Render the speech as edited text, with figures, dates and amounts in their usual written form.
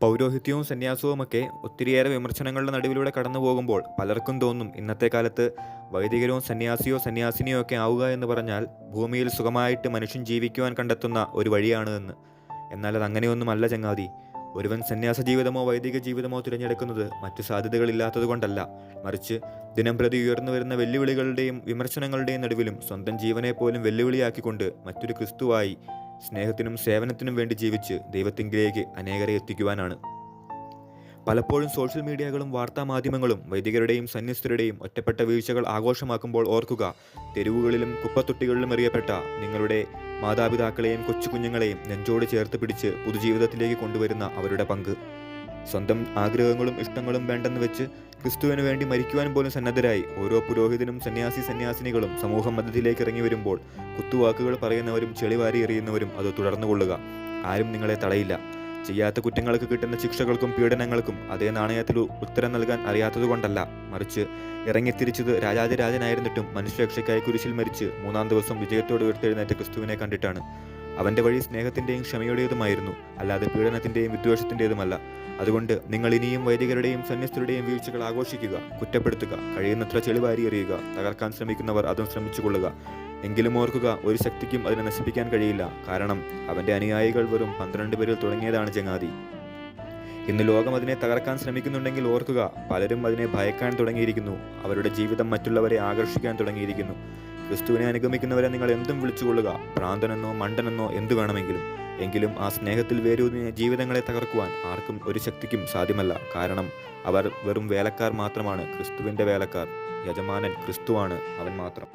പൗരോഹിത്യവും സന്യാസവുമൊക്കെ ഒത്തിരിയേറെ വിമർശനങ്ങളുടെ നടുവിലൂടെ കടന്നു പോകുമ്പോൾ പലർക്കും തോന്നും ഇന്നത്തെ കാലത്ത് വൈദികരോ സന്യാസിയോ സന്യാസിനിയോ ഒക്കെ ആവുക എന്ന് പറഞ്ഞാൽ ഭൂമിയിൽ സുഖമായിട്ട് മനുഷ്യൻ ജീവിക്കുവാൻ കണ്ടെത്തുന്ന ഒരു വഴിയാണ് എന്ന്. എന്നാൽ അത് അങ്ങനെയൊന്നുമല്ല ചങ്ങാതി. ഒരുവൻ സന്യാസ ജീവിതമോ വൈദിക ജീവിതമോ തിരഞ്ഞെടുക്കുന്നത് മറ്റു സാധ്യതകളില്ലാത്തത് കൊണ്ടല്ല, മറിച്ച് ദിനം പ്രതി ഉയർന്നു വരുന്ന വെല്ലുവിളികളുടെയും വിമർശനങ്ങളുടെയും നടുവിലും സ്വന്തം ജീവനെ പോലും വെല്ലുവിളിയാക്കിക്കൊണ്ട് മറ്റൊരു ക്രിസ്തുവായി സ്നേഹത്തിനും സേവനത്തിനും വേണ്ടി ജീവിച്ച് ദൈവത്തിങ്കിലേക്ക് അനേകരെ എത്തിക്കുവാനാണ്. പലപ്പോഴും സോഷ്യൽ മീഡിയകളും വാർത്താമാധ്യമങ്ങളും വൈദികരുടെയും സന്യസ്തരുടെയും ഒറ്റപ്പെട്ട വീഴ്ചകൾ ആഘോഷമാക്കുമ്പോൾ ഓർക്കുക, തെരുവുകളിലും കുപ്പത്തൊട്ടികളിലും എറിയപ്പെട്ട നിങ്ങളുടെ മാതാപിതാക്കളെയും കൊച്ചുകുഞ്ഞുങ്ങളെയും നെഞ്ചോട് ചേർത്ത് പിടിച്ച് പുതുജീവിതത്തിലേക്ക് കൊണ്ടുവരുന്ന അവരുടെ പങ്ക്. സ്വന്തം ആഗ്രഹങ്ങളും ഇഷ്ടങ്ങളും വേണ്ടെന്ന് വെച്ച് ക്രിസ്തുവിന് വേണ്ടി മരിക്കുവാൻ പോലും സന്നദ്ധരായി ഓരോ പുരോഹിതനും സന്യാസിനികളും സമൂഹ മധ്യത്തിലേക്ക് ഇറങ്ങി വരുമ്പോൾ കുത്തുവാക്കുകൾ പറയുന്നവരും ചെളിവാരി എറിയുന്നവരും അത് തുടർന്നുകൊള്ളുക. ആരും നിങ്ങളെ തടയില്ല. ചെയ്യാത്ത കുറ്റങ്ങൾക്ക് കിട്ടുന്ന ശിക്ഷകൾക്കും പീഡനങ്ങൾക്കും അതേ നാണയത്തിൽ ഉത്തരം നൽകാൻ അറിയാത്തതുകൊണ്ടല്ല, മറിച്ച് ഇറങ്ങിത്തിരിച്ചത് രാജാതിരാജനായിരുന്നിട്ടും മനുഷ്യരക്ഷയ്ക്കായി കുരിശിൽ മരിച്ച് 3-ാം ദിവസം വിജയത്തോട് ഉയർത്തെഴുന്നേറ്റ ക്രിസ്തുവിനെ കണ്ടിട്ടാണ്. അവൻ്റെ വഴി സ്നേഹത്തിൻ്റെയും ക്ഷമയുടേതുമായിരുന്നു, അല്ലാതെ പീഡനത്തിൻ്റെയും വിദ്വേഷത്തിൻ്റെതുമല്ല. അതുകൊണ്ട് നിങ്ങൾ ഇനിയും വൈദികരുടെയും സന്യസ്തരുടെയും വീഴ്ചകൾ ആഘോഷിക്കുക, കുറ്റപ്പെടുത്തുക, കഴിയുന്നത്ര ചെളിവാരി എറിയുക, തകർക്കാൻ ശ്രമിക്കുന്നവർ അതും ശ്രമിച്ചുകൊള്ളുക. എങ്കിലും ഓർക്കുക, ഒരു ശക്തിക്കും അതിനെ നശിപ്പിക്കാൻ കഴിയില്ല. കാരണം അവൻ്റെ അനുയായികൾ വെറും 12 പേരിൽ തുടങ്ങിയതാണ് ചങ്ങാതി. ഇന്ന് ലോകം അതിനെ തകർക്കാൻ ശ്രമിക്കുന്നുണ്ടെങ്കിൽ ഓർക്കുക, പലരും അതിനെ ഭയക്കാൻ തുടങ്ങിയിരിക്കുന്നു. അവരുടെ ജീവിതം മറ്റുള്ളവരെ ആകർഷിക്കാൻ തുടങ്ങിയിരിക്കുന്നു. ക്രിസ്തുവിനെ അനുഗമിക്കുന്നവരെ നിങ്ങൾ എന്തും വിളിച്ചുകൊള്ളുക, ഭ്രാന്തനെന്നോ മണ്ടനെന്നോ എന്തു വേണമെങ്കിലും. എങ്കിലും ആ സ്നേഹത്തിൽ വേരൂന്നിയ ജീവിതങ്ങളെ തകർക്കുവാൻ ആർക്കും ഒരു ശക്തിക്കും സാധ്യമല്ല. കാരണം അവർ വെറും വേലക്കാർ മാത്രമാണ്, ക്രിസ്തുവിൻ്റെ വേലക്കാർ. യജമാനൻ ക്രിസ്തുവാണ്, അവൻ മാത്രം.